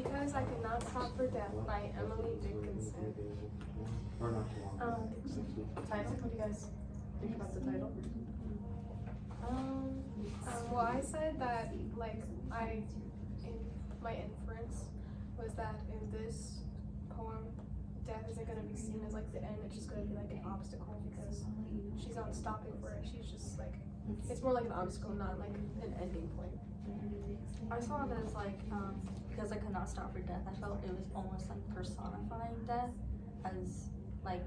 Because I Could Not Stop for Death by Emily Dickinson. Title? What do you guys think about the title? Well, I said that, like, my inference was that in this poem, death isn't going to be seen as, like, the end. It's just going to be, like, an obstacle because she's not stopping for it. She's just, like, it's more like an obstacle, not, like, an ending point. I saw it as, like, because I could not stop for death, I felt it was almost, like, personifying death as, like,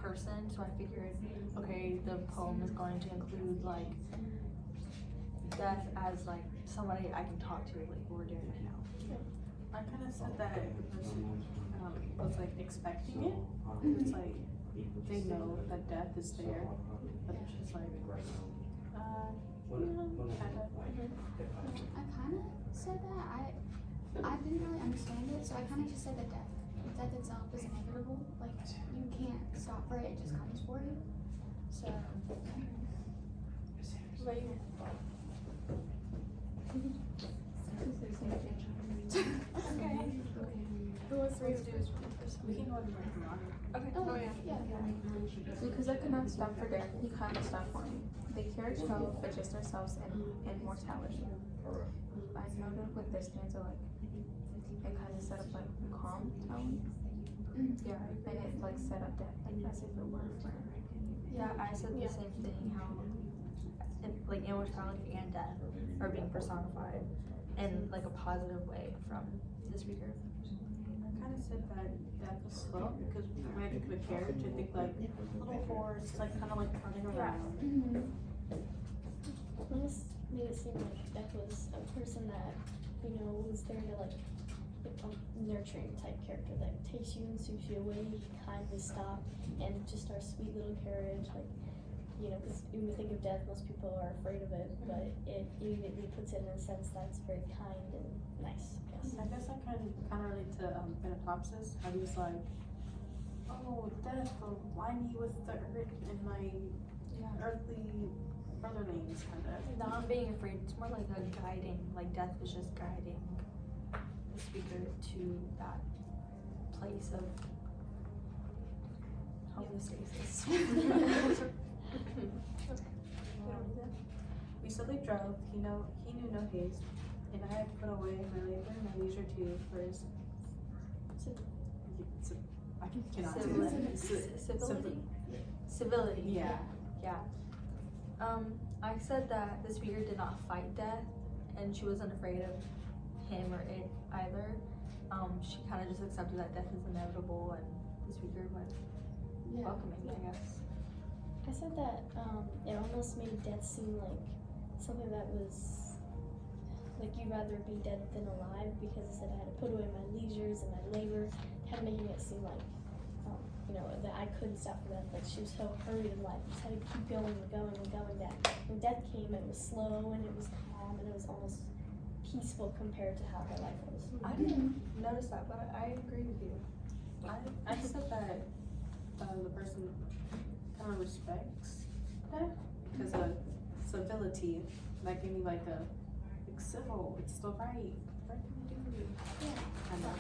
person. So I figured, okay, the poem is going to include, like, death as, like, somebody I can talk to, like we're doing right now. I kind of said that the person was like expecting it. It's like they know that death is there, but it's just like, kind of. I kind of said that. I didn't really understand it, so I kind of just said that death itself is inevitable. Like, you can't stop for it, it just comes for you. So, What about you? okay. Who wants to read the news? We can go to Vermont. Okay. Oh, yeah. Because I could not stop for death, he kind of stopped for me. They carriage no, but just ourselves and mortality. I noted with this stanza, like, it kind of set up like a calm tone. Yeah, and it like set up death, like as if it were a friend. Yeah, I said the same thing, how like immortality and death are being personified in like a positive way from the speaker. I kind of said that death was slow because when I think of a carriage, I think like little horse, like kind of like running around. This made it seem like death was a person that, you know, was there to like a nurturing type character that takes you and sweeps you away, kindly stop, and just our sweet little carriage, like, you know, because when we think of death, most people are afraid of it, but it immediately puts it in a sense that's very kind and nice. Yes. I guess I can kind of relate to Thanatopsis, how he was like, oh, death, align me with the earth and my earthly brotherlings, kind of. Not being afraid, it's more like a guiding, like death was just guiding the speaker to that place of homeostasis. We slowly drove, he knew no haste, and I had put away my labor and my leisure too for his I cannot say that. Civility. Yeah. Yeah. I said that the speaker did not fight death, and she wasn't afraid of him or it either. She kind of just accepted that death is inevitable, and the speaker was welcoming, I guess. I said that it almost made death seem like something that was like you'd rather be dead than alive, because it said I had to put away my leisures and my labor, kind of making it seem like you know, that I couldn't stop for death. Like she was so hurried in life, just had to keep going and going and going. That when death came, it was slow and it was calm and it was almost peaceful compared to how her life was. I didn't notice that, but I agree with you. I said that the person kind of respects death because of civility. That gave me like a civil, it's the right thing to do. Kind of.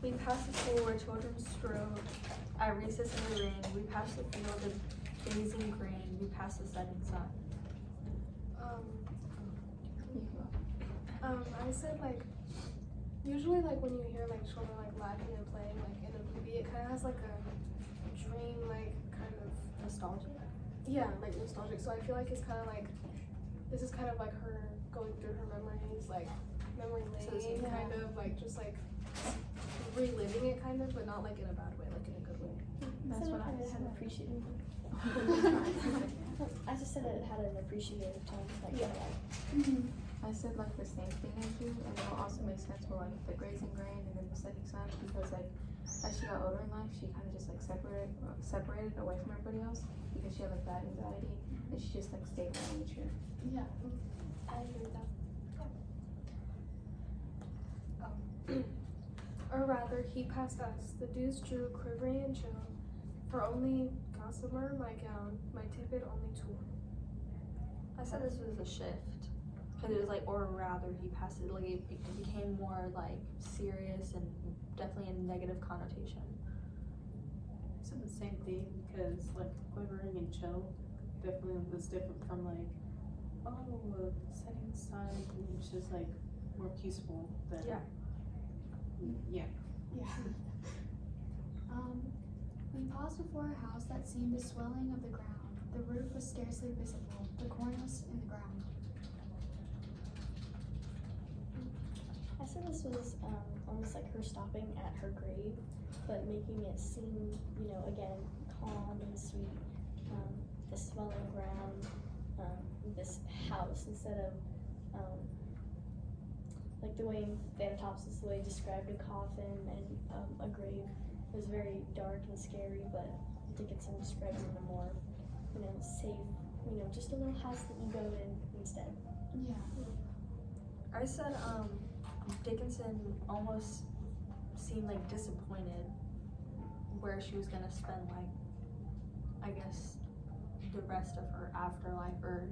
We passed the school where children strode at recess in the rain. We passed the field of gazing grain. We passed the setting sun. I said like, usually like when you hear like children like laughing and playing like in a movie, it kind of has like a dream like kind of Nostalgic. yeah, like nostalgic. So I feel like it's kind of like, this is kind of like her going through her memories, like memory lane, kind of like just like reliving it kind of, but not like in a bad way, like in a good way. That's So what I it had said. an appreciative. I just said it had an appreciative tone, like I said like the same thing as you, and it will also make sense for like the grazing grain and then the setting sun, because like as she got older in life, she kind of just like separated away from everybody else because she had like bad anxiety, and she just like stayed in nature. yeah, I agree with that. Or rather, he passed us. The dews drew, quivering and chill. For only gossamer my gown, my tippet only torn. I said this was a shift. Because it was like, or rather, he passed it. Like it became more like serious and definitely a negative connotation. I said the same thing because like quivering and chill definitely was different from like, oh, setting aside, which is like more peaceful than. Yeah. Yeah. Yeah. We paused before a house that seemed a swelling of the ground. The roof was scarcely visible, the corn was in the ground. I said this was almost like her stopping at her grave, but making it seem, you know, again, calm and sweet. The swelling ground, this house instead of like the way Thanatopsis the way described a coffin and a grave. It was very dark and scary, but Dickinson describes it in a more, you know, safe, you know, just a little house that you go in instead. Yeah. I said Dickinson almost seemed like disappointed where she was gonna spend like, I guess, the rest of her afterlife, or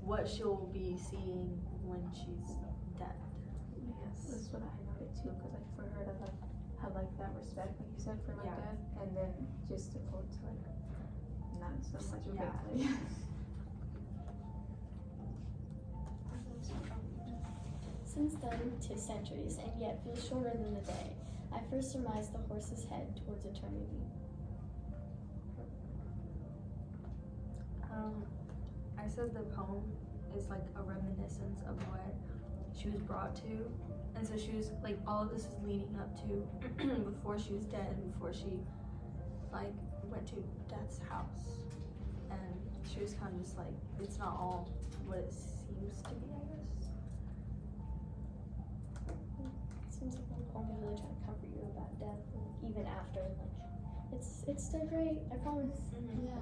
what she'll be seeing when she's dead. Yes, that's what I noted too, because like for her to like have like that respect, like you said, for like Yeah. death, and then just to go to like not so much of Yeah. it. Like, Since then, 'tis centuries, and yet feels shorter than the day. I first surmised the horse's head towards eternity. I said the poem is like a reminiscence of what she was brought to, and so she was like, all of this is leading up to before she was dead, before she like went to death's house, and she was kind of just like, it's not all what it seems to be, I guess. It seems like the poem is really trying to comfort you about death, and even after. Like, it's still great. I promise. Yeah.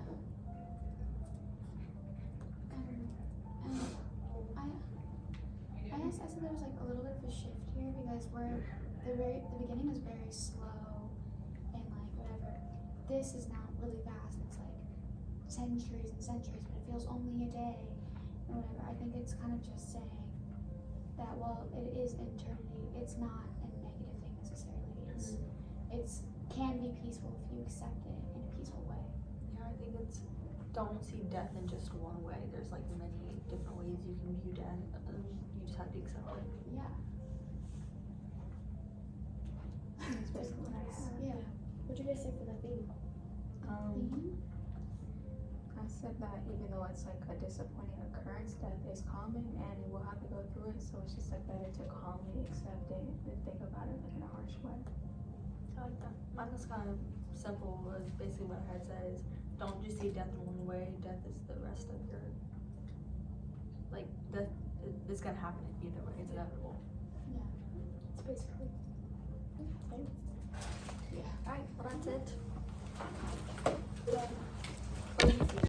I guess I said there was like a little bit of a shift here because where the beginning was very slow and like whatever. This is now really fast. It's like centuries and centuries, but it feels only a day and whatever. I think it's kind of just saying that while it is eternity, it's not a negative thing necessarily. It's can be peaceful if you accept it in a peaceful way. Yeah, I think it's, don't see death in just one way. There's like many different ways you can view death. You just have to accept it. Yeah. it's basically nice. Yeah. What'd you guys say for the theme? Theme? I said that even though it's like a disappointing occurrence, death is common and we'll have to go through it, so it's just like better to calmly accept it than think about it like in a harsh way. I like that. Mine was kind of simple. Was basically what I had said is, don't just see death in one way. Death is the rest of your, like, death is gonna happen either way. It's inevitable. It's basically. Same. Alright, well that's it.